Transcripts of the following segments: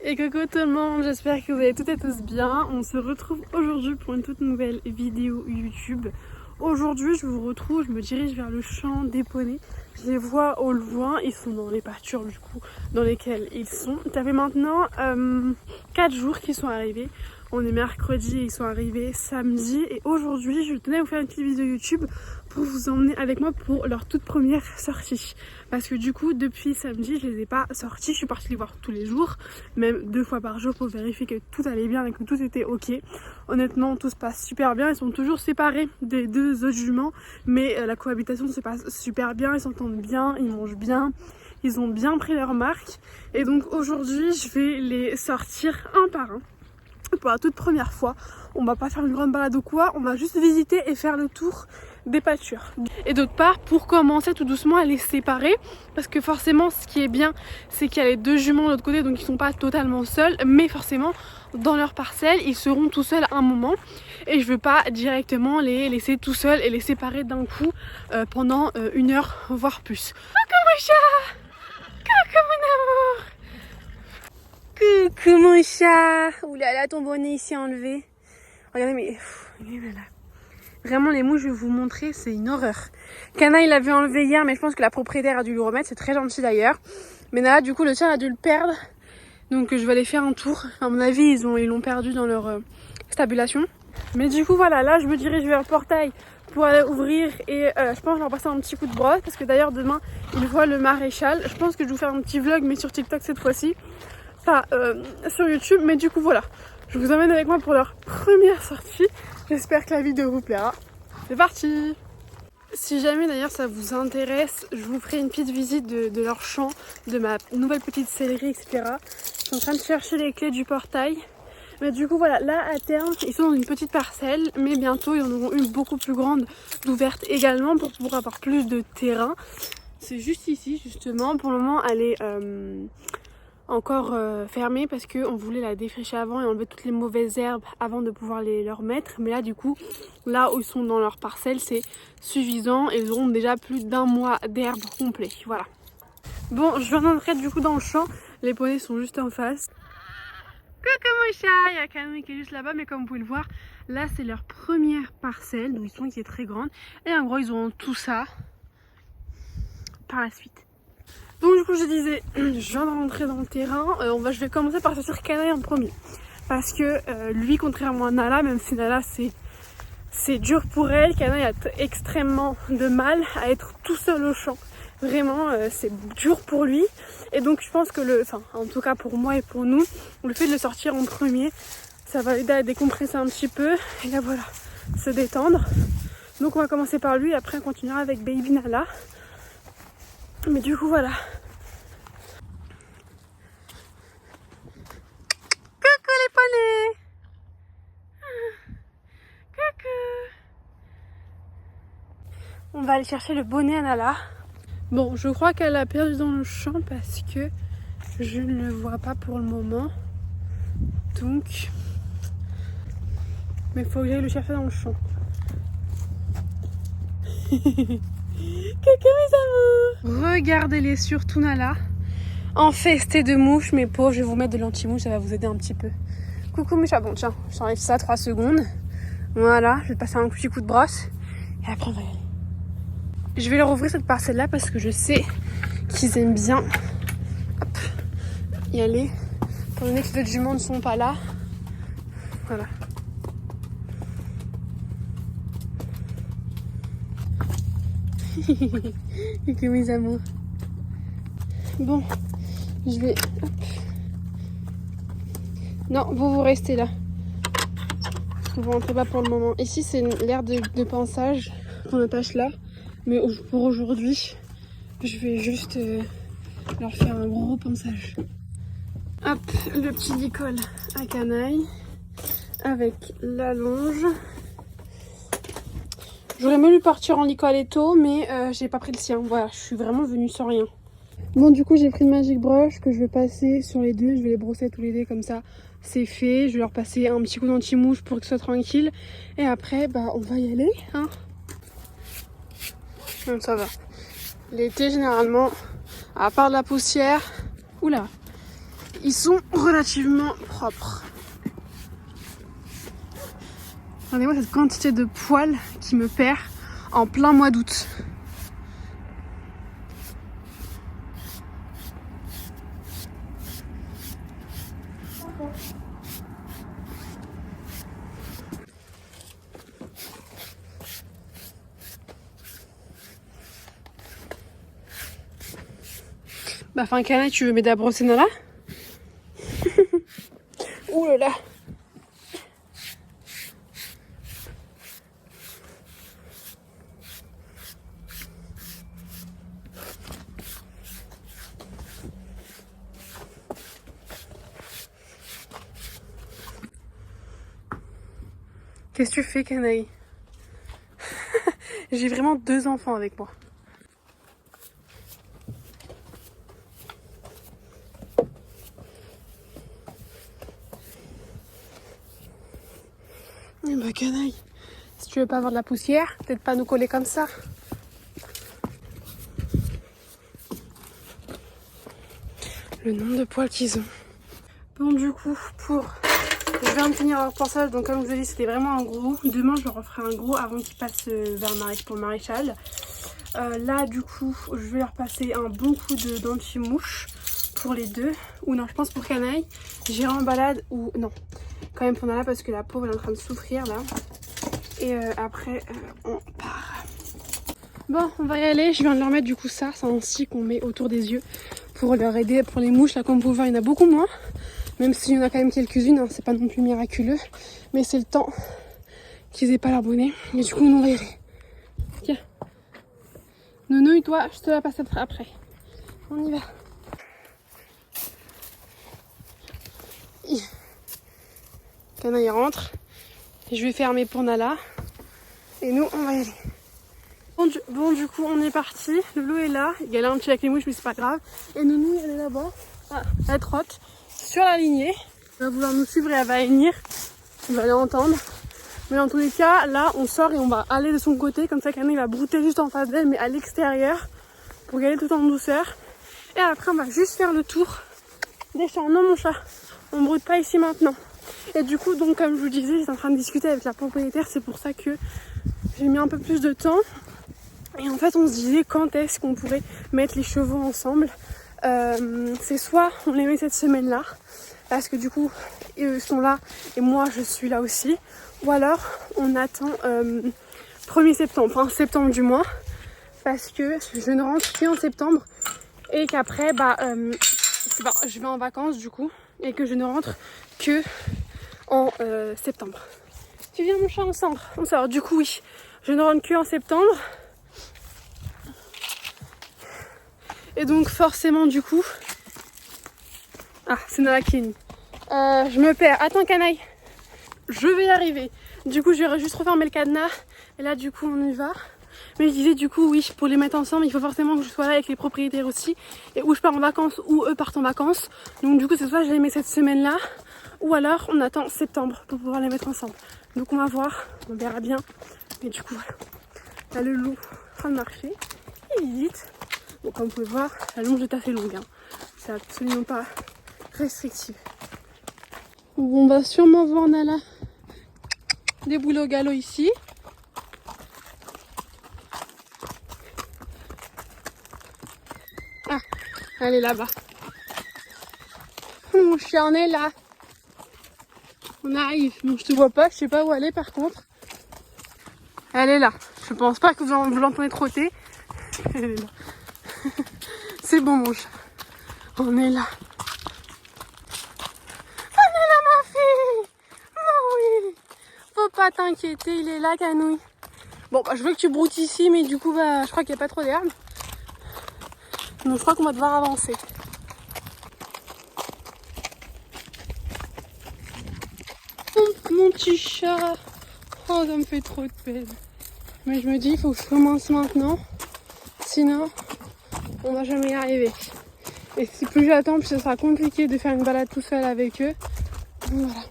Et coucou tout le monde, j'espère que vous allez toutes et tous bien. On se retrouve aujourd'hui pour une toute nouvelle vidéo YouTube. Aujourd'hui je vous retrouve, je me dirige vers le champ des poneys. Je les vois au loin, ils sont dans les pâtures du coup dans lesquelles ils sont. Ça fait maintenant 4 jours qu'ils sont arrivés. On est mercredi et ils sont arrivés samedi. Et aujourd'hui je tenais à vous faire une petite vidéo YouTube pour vous emmener avec moi pour leur toute première sortie. Parce que du coup depuis samedi je les ai pas sortis, je suis partie les voir tous les jours, même 2 fois par jour pour vérifier que tout allait bien et que tout était ok. Honnêtement tout se passe super bien, ils sont toujours séparés des 2 autres juments, mais la cohabitation se passe super bien, ils s'entendent bien, ils mangent bien, ils ont bien pris leur marque. Et donc aujourd'hui je vais les sortir un par un. Pour la toute première fois, on va pas faire une grande balade ou quoi, on va juste visiter et faire le tour des pâtures. Et d'autre part, pour commencer tout doucement à les séparer, parce que forcément ce qui est bien c'est qu'il y a les 2 juments de l'autre côté, donc ils sont pas totalement seuls, mais forcément dans leur parcelle ils seront tout seuls à un moment, et je veux pas directement les laisser tout seuls et les séparer d'un coup pendant 1 heure voire plus. Coucou mon chat, coucou mon amour, coucou mon chat. Oulala, ton bonnet ici enlevé. Regardez, mais là. Vraiment les mouches, je vais vous montrer, c'est une horreur. Kana il l'avait enlevé hier, mais je pense que la propriétaire a dû le remettre, c'est très gentil d'ailleurs. Mais Nala du coup le tien a dû le perdre, donc je vais aller faire un tour. À mon avis ils l'ont perdu dans leur stabulation. Mais du coup voilà, là je me dirige vers le portail pour aller ouvrir et je pense que je vais leur passer un petit coup de brosse, parce que d'ailleurs demain ils voient le maréchal. Je pense que je vais vous faire un petit vlog mais sur TikTok cette fois-ci, pas sur YouTube. Mais du coup voilà, je vous emmène avec moi pour leur première sortie. J'espère que la vidéo vous plaira. C'est parti! Si jamais d'ailleurs ça vous intéresse, je vous ferai une petite visite de leur champ, de ma nouvelle petite céleri, etc. Je suis en train de chercher les clés du portail. Mais du coup voilà, là à terme, ils sont dans une petite parcelle, mais bientôt ils en auront une beaucoup plus grande d'ouverte également pour pouvoir avoir plus de terrain. C'est juste ici justement, pour le moment elle est encore fermée parce qu'on voulait la défricher avant et enlever toutes les mauvaises herbes avant de pouvoir leur mettre. Mais là du coup, là où ils sont dans leur parcelle, c'est suffisant et ils auront déjà plus d'1 mois d'herbe complet. Voilà. Bon, je viens d'entrer du coup dans le champ, les poneys sont juste en face. Coucou mon chat, il y a Camille qui est juste là-bas, mais comme vous pouvez le voir, là c'est leur première parcelle d'où ils sont, qui est très grande. Et en gros ils auront tout ça par la suite. Donc du coup je disais, je viens de rentrer dans le terrain, je vais commencer par sortir Canaille en premier. Parce que lui, contrairement à Nala, même si Nala c'est dur pour elle, Canaille a extrêmement de mal à être tout seul au champ. Vraiment c'est dur pour lui. Et donc je pense que en tout cas pour moi et pour nous, le fait de le sortir en premier, ça va aider à décompresser un petit peu. Et là voilà, se détendre. Donc on va commencer par lui et après on continuera avec Baby Nala. Mais du coup voilà. Coucou les poneys. Coucou. On va aller chercher le bonnet à Nala. Bon, je crois qu'elle a perdu dans le champ parce que je ne le vois pas pour le moment. Donc, mais il faut que j'aille le chercher dans le champ. Coucou mes amours. Regardez-les surtout Nala, infestée de mouches. Mes pauvres, je vais vous mettre de l'anti-mouche, ça va vous aider un petit peu. Coucou mes chats. Bon tiens, j'enlève ça 3 secondes. Voilà, je vais passer un petit coup de brosse et après on va y aller. Je vais leur ouvrir cette parcelle là parce que je sais qu'ils aiment bien y aller. Étant donné que les autres juments ne sont pas là. Voilà. Coucou mes amours. Bon, je vais... Hop. Non, vous restez là. Vous rentrez pas pour le moment. Ici c'est l'aire de pansage qu'on attache là. Mais pour aujourd'hui, je vais juste leur faire un gros pansage. Hop, le petit licol à Canaille avec la longe. J'aurais mieux lui partir en licoletto, mais j'ai pas pris le sien. Voilà, je suis vraiment venue sans rien. Bon, du coup, j'ai pris une Magic Brush que je vais passer sur les 2. Je vais les brosser tous les 2 comme ça. C'est fait. Je vais leur passer un petit coup d'anti-mouche pour qu'ils soient tranquilles. Et après, on va y aller. Hein. Donc ça va. L'été, généralement, à part de la poussière... Oula! ils sont relativement propres. Regardez-moi cette quantité de poils qui me perd en plein mois d'août. Bah, enfin, Canaille, tu veux m'aider à brosser Nala? Ouh là là! Qu'est-ce que tu fais, Canaille? J'ai vraiment 2 enfants avec moi. Eh bah, Canaille, si tu veux pas avoir de la poussière, peut-être pas nous coller comme ça. Le nombre de poils qu'ils ont. Bon, du coup, je viens de finir leur pensage, donc comme je vous ai dit, c'était vraiment un gros. Demain, je leur referai un gros avant qu'ils passent vers pour le maréchal. Là, du coup, je vais leur passer un bon coup d'anti-mouche pour les 2. Ou non, je pense pour Canaille. J'irai en balade ou non. Quand même pour Nala parce que la pauvre elle est en train de souffrir là. Et après, on part. Bon, on va y aller. Je viens de leur mettre du coup ça. C'est un scie qu'on met autour des yeux pour leur aider pour les mouches. Là, comme vous pouvez voir, il y en a beaucoup moins. Même s'il y en a quand même quelques-unes, hein, c'est pas non plus miraculeux. Mais c'est le temps qu'ils aient pas leur bonnet. Mais du coup, on va y aller. Tiens. Nounouille, toi, je te la passe après. On y va. Canaille rentre. Je vais fermer pour Nala. Et nous, on va y aller. Bon, du coup, on est parti. Loulou est là. Il galère un petit avec les mouches, mais c'est pas grave. Et Nounou, elle est là-bas. Ah, elle trotte sur la lignée. Elle va vouloir nous suivre et elle va venir. On va l'entendre. Mais dans tous les cas, là, on sort et on va aller de son côté. Comme ça, Canaille va brouter juste en face d'elle, mais à l'extérieur. Pour y aller tout en douceur. Et après, on va juste faire le tour des champs. Non, mon chat, on broute pas ici maintenant. Et du coup, donc, comme je vous disais, j'étais en train de discuter avec la propriétaire. C'est pour ça que j'ai mis un peu plus de temps. Et en fait, on se disait quand est-ce qu'on pourrait mettre les chevaux ensemble. C'est soit on les met cette semaine-là, parce que du coup, eux sont là et moi, je suis là aussi. Ou alors, on attend 1er septembre, enfin septembre du mois, parce que je ne rentre qu'en septembre. Et qu'après, je vais en vacances du coup, et que je ne rentre que en septembre. Tu viens mon chat, on sort. Du coup, oui, je ne rentre que en septembre. Et donc forcément du coup... Ah, c'est Nala qui est venue. Je me perds. Attends Canaille. Je vais y arriver. Du coup, je vais juste refermer le cadenas. Et là, du coup, on y va. Mais je disais, du coup, oui, pour les mettre ensemble, il faut forcément que je sois là avec les propriétaires aussi. Et où je pars en vacances, ou eux partent en vacances. Donc du coup, c'est soit je les mets cette semaine-là, ou alors on attend septembre pour pouvoir les mettre ensemble. Donc on va voir, on verra bien. Mais du coup, voilà. Là, le loup en train de marcher. Il visite. Bon, comme vous pouvez voir, la longe est assez longue. Hein. C'est absolument pas restrictif. On va sûrement voir Nala débouler au galop ici. Ah, elle est là-bas. Mon chien, on est là. On arrive. Bon, je te vois pas, je sais pas où elle est par contre. Elle est là. Je pense pas que vous l'entendez trotter. Elle est là. C'est bon mon chat. On est là. On est là ma fille. Oh oui. Faut pas t'inquiéter, il est là Canouille. Bon bah je veux que tu broutes ici mais du coup je crois qu'il n'y a pas trop d'herbe. Donc je crois qu'on va devoir avancer. Mon petit chat. Oh ça me fait trop de peine. Mais je me dis il faut que je commence maintenant. Sinon on va jamais y arriver. Et si plus j'attends, plus ce sera compliqué de faire une balade tout seul avec eux. Donc voilà.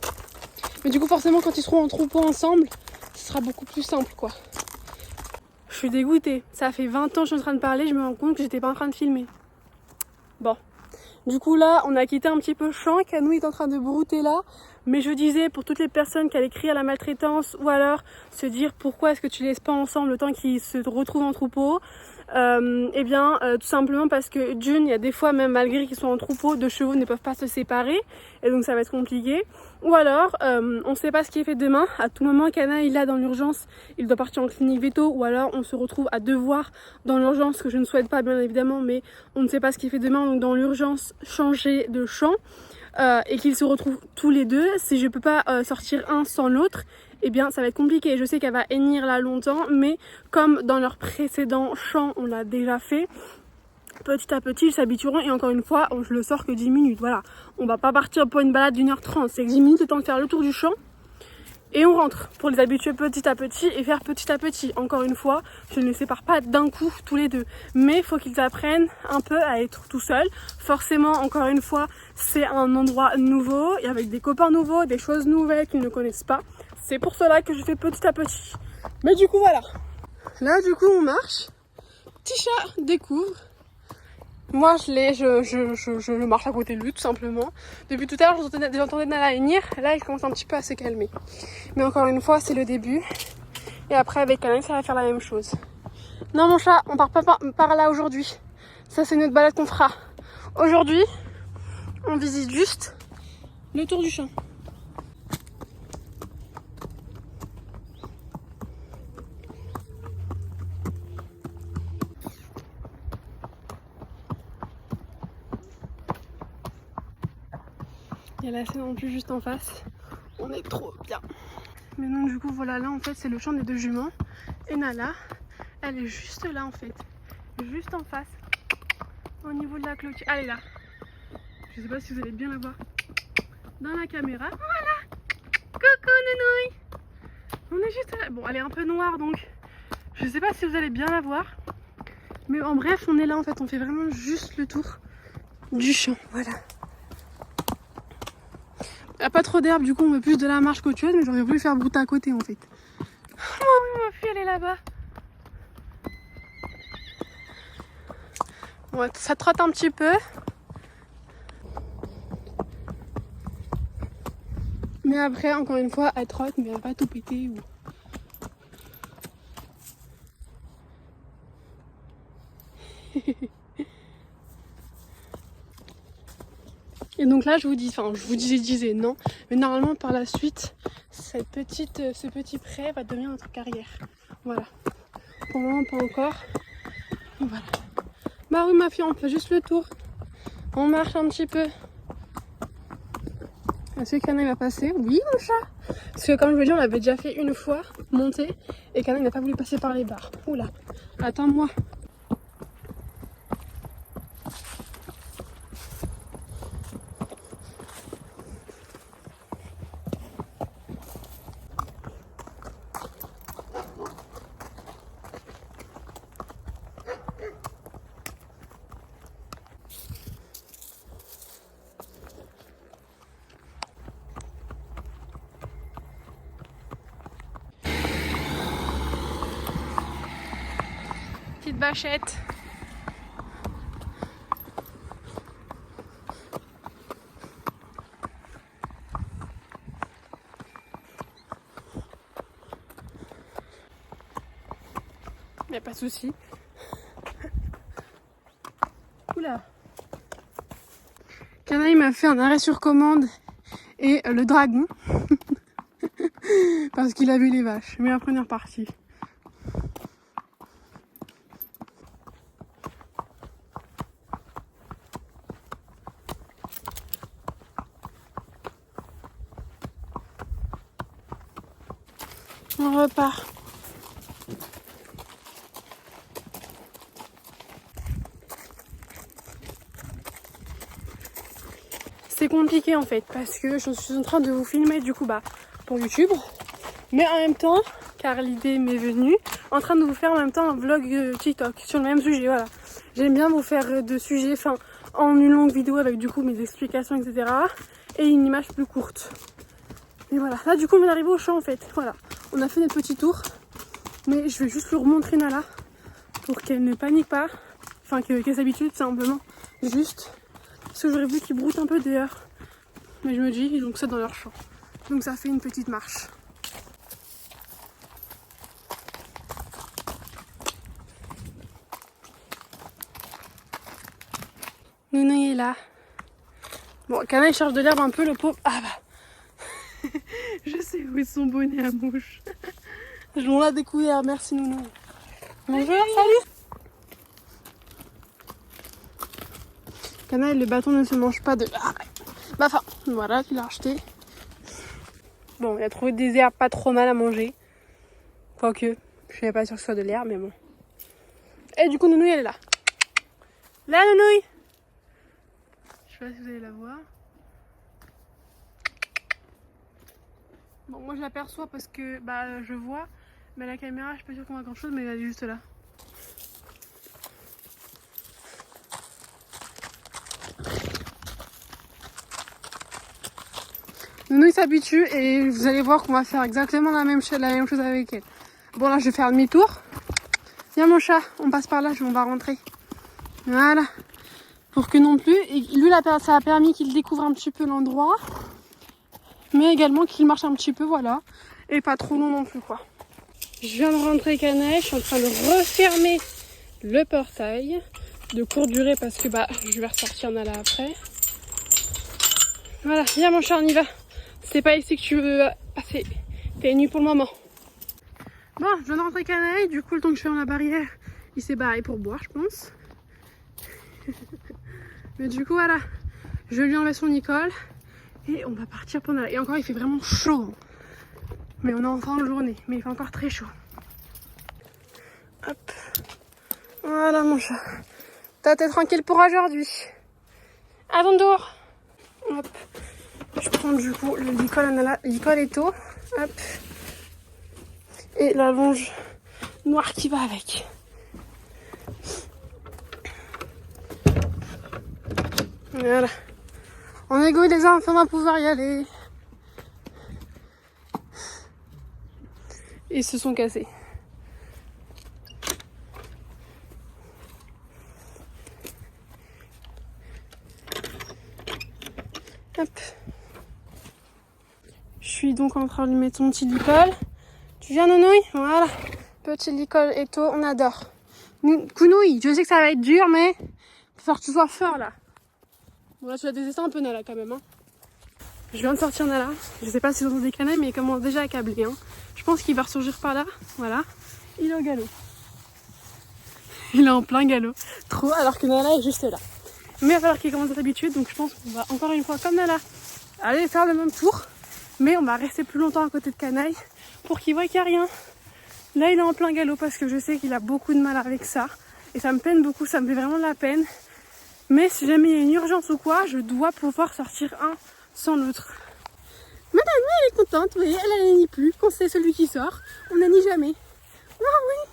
Mais du coup, forcément, quand ils seront en troupeau ensemble, ce sera beaucoup plus simple, quoi. Je suis dégoûtée. Ça fait 20 ans que je suis en train de parler, je me rends compte que j'étais pas en train de filmer. Bon. Du coup là, on a quitté un petit peu champ, Canou est en train de brouter là. Mais je disais, pour toutes les personnes qui allaient crier à la maltraitance ou alors se dire pourquoi est-ce que tu laisses pas ensemble le temps qu'ils se retrouvent en troupeau, tout simplement parce que d'une, il y a des fois, même malgré qu'ils soient en troupeau, deux chevaux ne peuvent pas se séparer et donc ça va être compliqué. Ou alors, on ne sait pas ce qui est fait demain. À tout moment, Cana il est là dans l'urgence, il doit partir en clinique veto, ou alors on se retrouve à devoir dans l'urgence, ce que je ne souhaite pas bien évidemment, mais on ne sait pas ce qui est fait demain, donc dans l'urgence, changer de champ. Et qu'ils se retrouvent tous les deux, si je peux pas sortir un sans l'autre, eh bien ça va être compliqué. Je sais qu'elle va hennir là longtemps, mais comme dans leur précédent champ on l'a déjà fait, petit à petit ils s'habitueront. Et encore une fois, je le sors que 10 minutes, voilà. On va pas partir pour une balade d'1h30, c'est 10 minutes le temps de faire le tour du champ. Et on rentre pour les habituer petit à petit et faire petit à petit. Encore une fois, je ne les sépare pas d'un coup tous les deux. Mais il faut qu'ils apprennent un peu à être tout seuls. Forcément, encore une fois, c'est un endroit nouveau et avec des copains nouveaux, des choses nouvelles qu'ils ne connaissent pas. C'est pour cela que je fais petit à petit. Mais du coup, voilà. Là, du coup, on marche. Petit chat découvre. Moi, je marche à côté de lui, tout simplement. Depuis tout à l'heure, j'entendais Nala hennir. Là, il commence un petit peu à se calmer. Mais encore une fois, c'est le début. Et après, avec Canaille, ça va faire la même chose. Non, mon chat, on part pas par là aujourd'hui. Ça, c'est notre balade qu'on fera. Aujourd'hui, on visite juste le tour du champ. Il y a la scène en plus juste en face. On est trop bien. Mais non, du coup, voilà, là en fait, c'est le champ des deux juments. Et Nala, elle est juste là en fait. Juste en face. Au niveau de la clôture. Elle est là. Je sais pas si vous allez bien la voir. Dans la caméra. Voilà. Coucou Nounouille. On est juste là. Bon, elle est un peu noire donc. Je sais pas si vous allez bien la voir. Mais en bref, on est là en fait. On fait vraiment juste le tour du champ. Voilà. Il n'y a pas trop d'herbe, du coup on veut plus de la marche qu'autre chose, mais j'aurais voulu faire brouter à côté en fait. Oh oui, ma fille elle est là-bas. Ouais, ça trotte un petit peu. Mais après, encore une fois, elle trotte, mais elle va pas tout péter. Et donc là, je vous disais non, mais normalement par la suite, ce petit pré va devenir notre carrière. Voilà. Pour le moment, pas encore. Et voilà. Bah oui, ma fille, on fait juste le tour. On marche un petit peu. Est-ce que Canaille va passer? Oui, mon chat. Parce que comme je vous dis, on l'avait déjà fait une fois, monter, et Canaille n'a pas voulu passer par les barres. Oula, attends-moi. Petite bâchette. Y a pas de souci. Oula. Canaille m'a fait un arrêt sur commande et le dragon. Parce qu'il a vu les vaches. Mais après on est reparti. On repart. C'est compliqué en fait parce que je suis en train de vous filmer du coup pour YouTube, mais en même temps, car l'idée m'est venue, en train de vous faire en même temps un vlog TikTok sur le même sujet. Voilà, j'aime bien vous faire de sujets, en une longue vidéo avec du coup mes explications etc. et une image plus courte. Et voilà, là du coup on est arrivé au champ en fait. Voilà, on a fait notre petit tour, mais je vais juste lui remontrer Nala pour qu'elle ne panique pas, qu'elle s'habitue tout simplement. Juste Parce que j'aurais voulu qu'ils broutent un peu dehors. Mais je me dis, ils ont que ça dans leur champ. Donc ça fait une petite marche. Nounou est là. Bon, Canaille cherche de l'herbe un peu, le pauvre. Ah bah. Je sais où est son bonnet à mouche. On l'a découvert, merci Nounou. Bonjour, salut. Canaille, le bâton ne se mange pas de... Ah, bah enfin, voilà, tu l'as acheté. Bon, il a trouvé des herbes pas trop mal à manger. Quoique, je suis pas sûre que ce soit de l'herbe, mais bon. Et du coup, Nounouille, elle est là. Là, Nounouille. Je sais pas si vous allez la voir. Bon, moi je l'aperçois parce que bah je vois, mais la caméra, je suis pas sûre qu'on voit grand chose, mais elle est juste là. Nounouille s'habitue et vous allez voir qu'on va faire exactement la même chose avec elle. Bon, là je vais faire demi-tour. Viens mon chat, on passe par là, on va rentrer. Voilà. Pour que non plus, et lui ça a permis qu'il découvre un petit peu l'endroit, mais également qu'il marche un petit peu, voilà, et pas trop long non plus quoi. Je viens de rentrer Canaille, je suis en train de refermer le portail de courte durée parce que bah je vais ressortir Nala après. Voilà, viens mon chat, on y va. C'est pas ici que tu veux passer tes nuits pour le moment. Bon, je viens de rentrer Canaille, du coup le temps que je ferme la barrière, il s'est barré pour boire je pense. Mais du coup voilà, je lui enlève son Nicole et on va partir pour Nala. Et encore il fait vraiment chaud. Mais on est en fin de journée, mais il fait encore très chaud. Hop. Voilà mon chat. T'es tranquille pour aujourd'hui. À ton tour. Hop. Je prends du coup le Nicole à Nala, Nicole et Tôt. Hop. Et la longe noire qui va avec. Voilà. On est go les enfants, on va pouvoir y aller. Ils se sont cassés. Hop. Je suis donc en train de lui mettre son petit licol. Tu viens Nounouille? Voilà. Petit licol et Tôt, on adore. Counouille, je sais que ça va être dur, mais il faut faire que tu sois fort là. Bon là tu vas désester un peu Nala quand même. Hein. Je viens de sortir Nala. Je sais pas si vous entendez Canaille, mais il commence déjà à câbler. Hein. Je pense qu'il va ressurgir par là. Voilà. Il est au galop. Il est en plein galop. Trop, alors que Nala est juste là. Mais il va falloir qu'il commence à s'habituer. Donc je pense qu'on va encore une fois comme Nala aller faire le même tour. Mais on va rester plus longtemps à côté de Canaille pour qu'il voit qu'il n'y a rien. Là il est en plein galop parce que je sais qu'il a beaucoup de mal avec ça. Et ça me peine beaucoup, ça me fait vraiment de la peine. Mais si jamais il y a une urgence ou quoi, je dois pouvoir sortir un sans l'autre. Madame, elle est contente, oui, elle n'année plus. Quand c'est celui qui sort, on n'année jamais. Ah oui.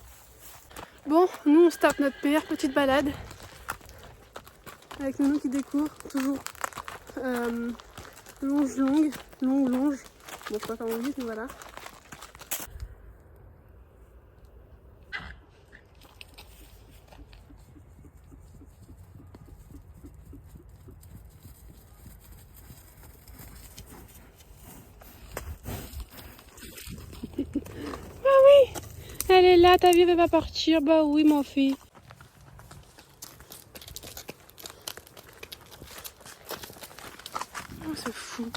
Bon, nous on se tape notre PR petite balade. Avec Nounou qui découvre toujours longe. Bon, je sais pas comment on dit, mais voilà. Ah oui, elle est là, ta vie elle va partir. Bah oui, mon fils. Oh, c'est fou.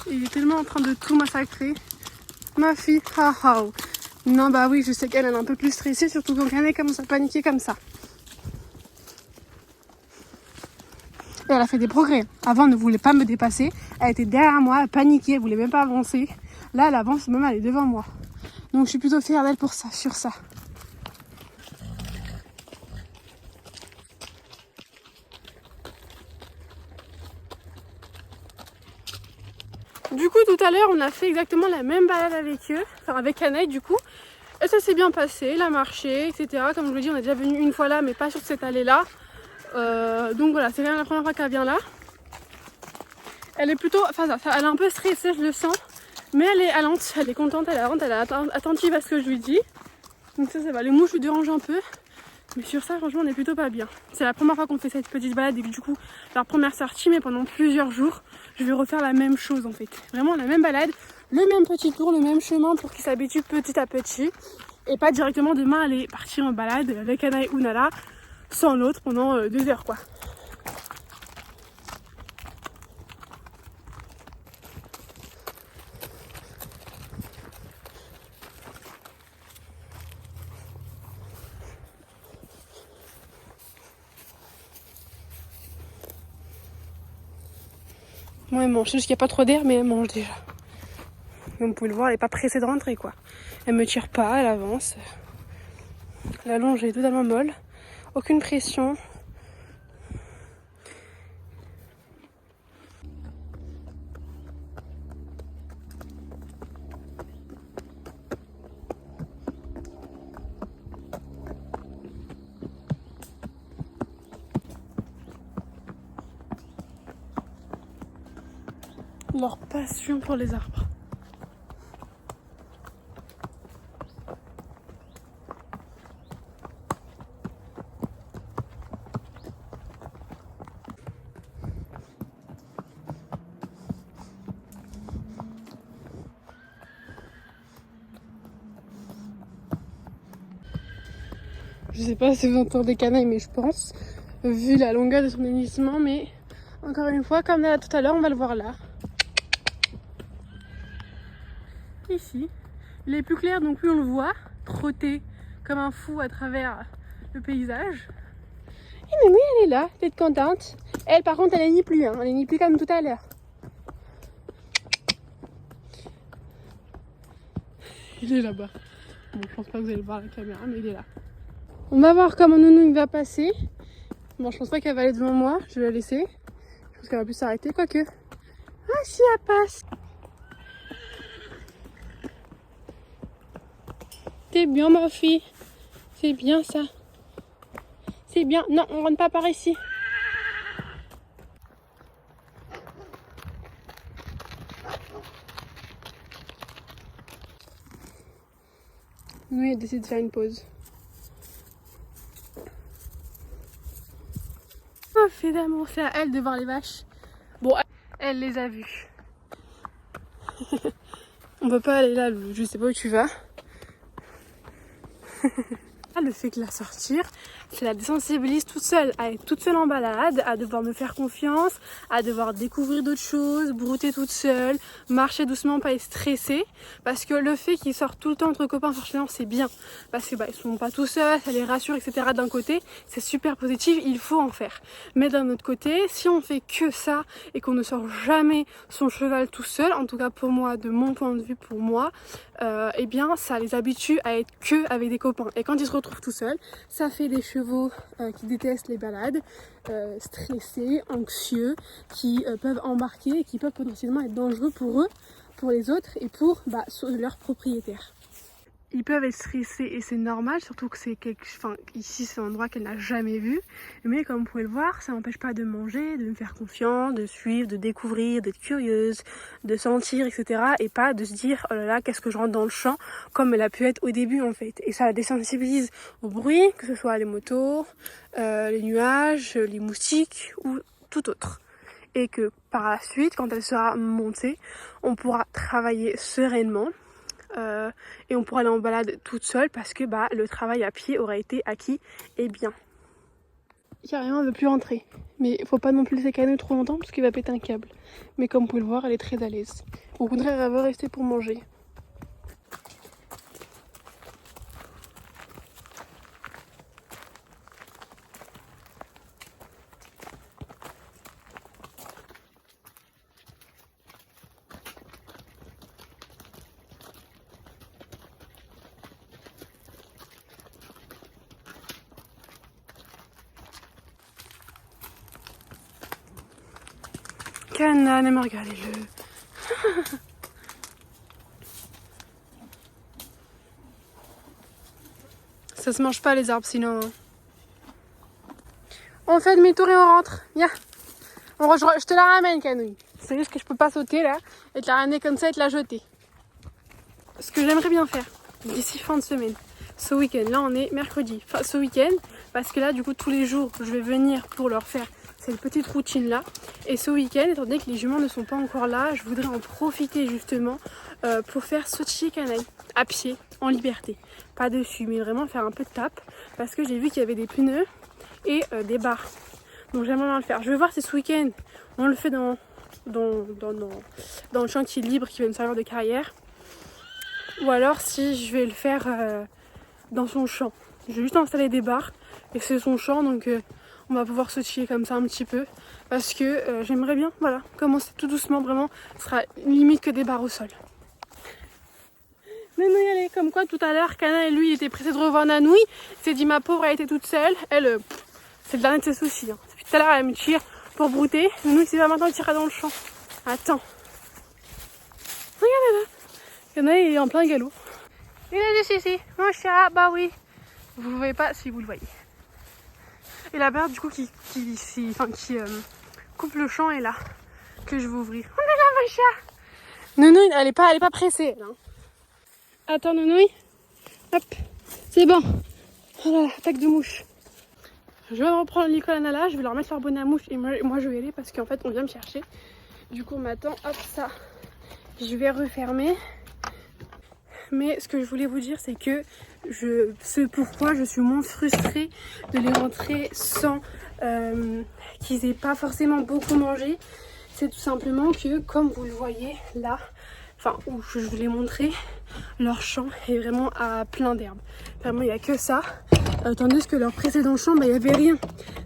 Il est tellement en train de tout massacrer. Ma fille, Non, bah oui, je sais qu'elle est un peu plus stressée, surtout quand elle commence à paniquer comme ça. Et elle a fait des progrès. Avant, elle ne voulait pas me dépasser. Elle était derrière moi, elle paniquait, elle voulait même pas avancer. Là, elle avance, même elle est devant moi. Donc, je suis plutôt fière d'elle pour ça, sur ça. Du coup, tout à l'heure, on a fait exactement la même balade avec eux, enfin avec Canaille du coup. Et ça s'est bien passé, elle a marché, etc. Comme je vous l'ai dit, on est déjà venu une fois là, mais pas sur cette allée-là. Donc voilà, c'est quand même la première fois qu'elle vient là. Elle est plutôt, elle est un peu stressée, je le sens. Mais elle est allante, elle est contente, elle est attentive à ce que je lui dis. Donc ça va, les mouches lui dérangent un peu. Mais sur ça, franchement, on est plutôt pas bien. C'est la première fois qu'on fait cette petite balade et que du coup, leur première sortie, mais pendant plusieurs jours, je vais refaire la même chose en fait. Vraiment la même balade, le même petit tour, le même chemin pour qu'ils s'habituent petit à petit. Et pas directement demain aller partir en balade avec Anaï ou Nala sans l'autre pendant 2 heures quoi. Moi elle mange, c'est juste qu'il n'y a pas trop d'air mais elle mange déjà. Comme vous pouvez le voir, elle n'est pas pressée de rentrer quoi. Elle me tire pas, elle avance. La longe est totalement molle, aucune pression. Leur passion pour les arbres. Je sais pas si vous entendez Canaille, mais je pense, vu la longueur de son hennissement, mais encore une fois, comme là tout à l'heure, on va le voir là. Ici, il est plus clair, donc plus on le voit trotter comme un fou à travers le paysage. Et Mamie, elle est là, t'es contente. Elle, par contre, elle est ni plus, hein. Elle est ni plus comme tout à l'heure. Il est là-bas. Bon, je pense pas que vous allez le voir à la caméra, mais il est là. On va voir comment Nounou il va passer. Bon, je pense pas qu'elle va aller devant moi, je vais la laisser. Je pense qu'elle va plus s'arrêter, quoique. Ah, si elle passe. C'est bien, ma fille. C'est bien ça. C'est bien. Non, on rentre pas par ici. Nous, il a décidé de faire une pause. Oh, finalement, c'est à elle de voir les vaches. Bon, elle les a vues. On peut pas aller là, je sais pas où tu vas. Le fait que la sortir, c'est la désensibilise toute seule, à être toute seule en balade, à devoir me faire confiance, à devoir découvrir d'autres choses, brouter toute seule, marcher doucement, pas être stressée. Parce que le fait qu'ils sortent tout le temps entre copains, forcément c'est bien. Parce que ils sont pas tout seuls, ça les rassure, etc. D'un côté, c'est super positif, il faut en faire. Mais d'un autre côté, si on fait que ça et qu'on ne sort jamais son cheval tout seul, en tout cas pour moi, de mon point de vue pour moi, eh bien ça les habitue à être que avec des copains. Et quand ils se retrouvent tout seuls, ça fait des chevaux qui détestent les balades, stressés, anxieux, qui peuvent embarquer et qui peuvent potentiellement être dangereux pour eux, pour les autres et pour leurs propriétaires. Ils peuvent être stressés et c'est normal, surtout que ici c'est un endroit qu'elle n'a jamais vu. Mais comme vous pouvez le voir, ça n'empêche pas de manger, de me faire confiance, de suivre, de découvrir, d'être curieuse, de sentir, etc. Et pas de se dire, oh là là, qu'est-ce que je rentre dans le champ, comme elle a pu être au début en fait. Et ça la désensibilise au bruit, que ce soit les motos, les nuages, les moustiques ou tout autre. Et que par la suite, quand elle sera montée, on pourra travailler sereinement. Et on pourra aller en balade toute seule parce que le travail à pied aura été acquis et bien. Carrément, elle veut plus rentrer. Mais il faut pas non plus laisser Canaille trop longtemps parce qu'il va péter un câble. Mais comme vous pouvez le voir, elle est très à l'aise. Au contraire, elle veut rester pour manger. Canane, mais regardez-le. Ça se mange pas les arbres sinon. On fait demi-tour et on rentre. Viens. Je te la ramène, Canouille. C'est juste que je peux pas sauter là et te la ramener comme ça et te la jeter. Ce que j'aimerais bien faire d'ici fin de semaine, ce week-end. Là on est mercredi, enfin ce week-end, parce que là du coup tous les jours je vais venir pour leur faire cette petite routine là. Et ce week-end, étant donné que les juments ne sont pas encore là, je voudrais en profiter justement pour faire sautiller Canaille à pied, en liberté. Pas dessus, mais vraiment faire un peu de tape, parce que j'ai vu qu'il y avait des pneus et des barres. Donc j'aimerais bien le faire. Je vais voir si ce week-end on le fait dans le champ qui est libre, qui va me servir de carrière. Ou alors si je vais le faire dans son champ. Je vais juste installer des barres et c'est son champ, donc on va pouvoir sautiller comme ça un petit peu. Parce que j'aimerais bien, voilà, commencer tout doucement, vraiment. Ce sera limite que des barres au sol. Mais non, y aller. Comme quoi tout à l'heure, Cana et lui était pressé de revoir Nanouille. Il s'est dit ma pauvre, elle était toute seule. Elle, c'est le dernier de ses soucis. Hein. Depuis tout à l'heure, elle me tire pour brouter. Nanouille, c'est pas maintenant qu'il ira dans le champ. Attends. Regardez là. Cana il est en plein galop. Il est juste ici. Mon chat, bah oui. Vous le voyez pas si vous le voyez. Et la barre du coup qui coupe le champ est là. Que je vais ouvrir. On est là mon chat. Nanouille, elle est pas pressée. Là. Attends Nanouille. Hop. C'est bon. Oh là là, attaque de mouche. Je viens de reprendre Nicolas et Nala. Je vais leur mettre leur bonnet à mouche. Et moi je vais y aller parce qu'en fait on vient me chercher. Du coup on m'attend. Hop ça. Je vais refermer. Mais ce que je voulais vous dire, c'est que c'est pourquoi je suis moins frustrée de les rentrer sans qu'ils aient pas forcément beaucoup mangé. C'est tout simplement que, comme vous le voyez là, enfin où je vous l'ai montré, leur champ est vraiment à plein d'herbe. Vraiment, il n'y a que ça. Tandis que leur précédent champ, il n'y avait rien.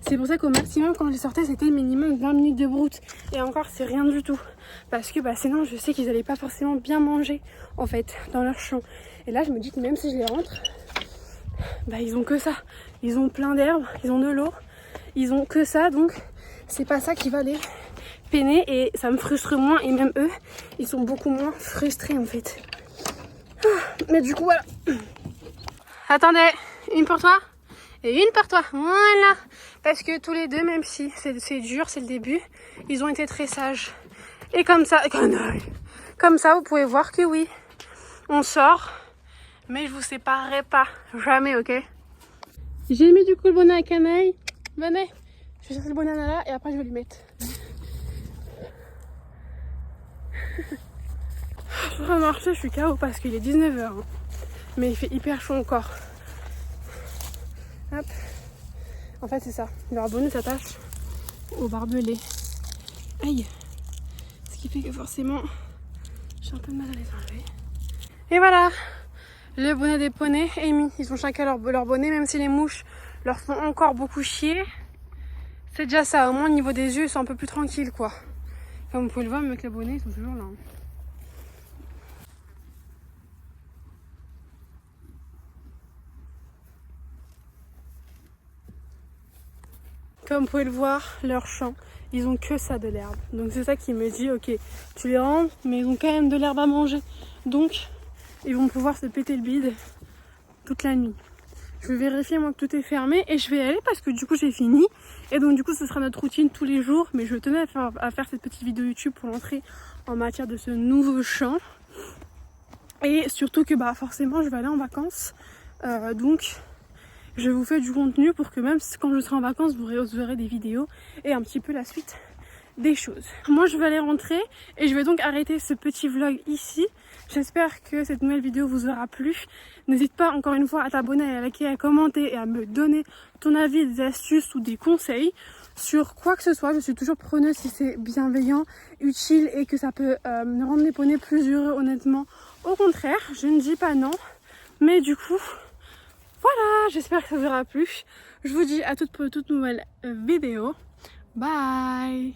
C'est pour ça qu'au maximum, quand je les sortais, c'était minimum 20 minutes de broute. Et encore, c'est rien du tout. Parce que sinon, je sais qu'ils n'allaient pas forcément bien manger, en fait, dans leur champ. Et là, je me dis que même si je les rentre, ils ont que ça. Ils ont plein d'herbes, ils ont de l'eau, ils ont que ça. Donc, c'est pas ça qui va les peiner. Et ça me frustre moins. Et même eux, ils sont beaucoup moins frustrés, en fait. Mais du coup, voilà. Attendez, une pour toi et une pour toi. Voilà. Parce que tous les deux, même si c'est dur, c'est le début, ils ont été très sages. Et comme ça, vous pouvez voir que oui, on sort, mais je vous séparerai pas. Jamais, ok? J'ai mis du coup le bonnet à Canaille. Venez, je vais chercher le bonnet à Nala et après je vais lui mettre. Je suis en train de marcher, je suis KO parce qu'il est 19h. Hein. Mais il fait hyper chaud encore. Hop. En fait, c'est ça. Leur bonnet s'attache au barbelé. Aïe. Ce qui fait que forcément, j'ai un peu de mal à les enlever. Et voilà. Le bonnet des poneys est mis. Ils ont chacun leur bonnet, même si les mouches leur font encore beaucoup chier. C'est déjà ça. Au moins, au niveau des yeux, ils sont un peu plus tranquilles, quoi. Comme vous pouvez le voir, avec le bonnet, ils sont toujours là. Hein. Comme vous pouvez le voir, leur champ, ils ont que ça de l'herbe. Donc c'est ça qui me dit, ok, tu les rentres, mais ils ont quand même de l'herbe à manger. Donc, ils vont pouvoir se péter le bide toute la nuit. Je vais vérifier moi que tout est fermé et je vais y aller parce que du coup j'ai fini. Et donc du coup ce sera notre routine tous les jours. Mais je tenais à faire cette petite vidéo YouTube pour l'entrée en matière de ce nouveau champ. Et surtout que forcément je vais aller en vacances. Donc je vous fais du contenu pour que même quand je serai en vacances, vous verrez des vidéos et un petit peu la suite des choses. Moi je vais aller rentrer et je vais donc arrêter ce petit vlog ici. J'espère que cette nouvelle vidéo vous aura plu. N'hésite pas encore une fois à t'abonner, à liker, à commenter et à me donner ton avis, des astuces ou des conseils sur quoi que ce soit. Je suis toujours preneuse si c'est bienveillant, utile et que ça peut me rendre les poneys plus heureux honnêtement. Au contraire, je ne dis pas non. Mais du coup, voilà, j'espère que ça vous aura plu. Je vous dis à toutes pour toute nouvelle vidéo. Bye!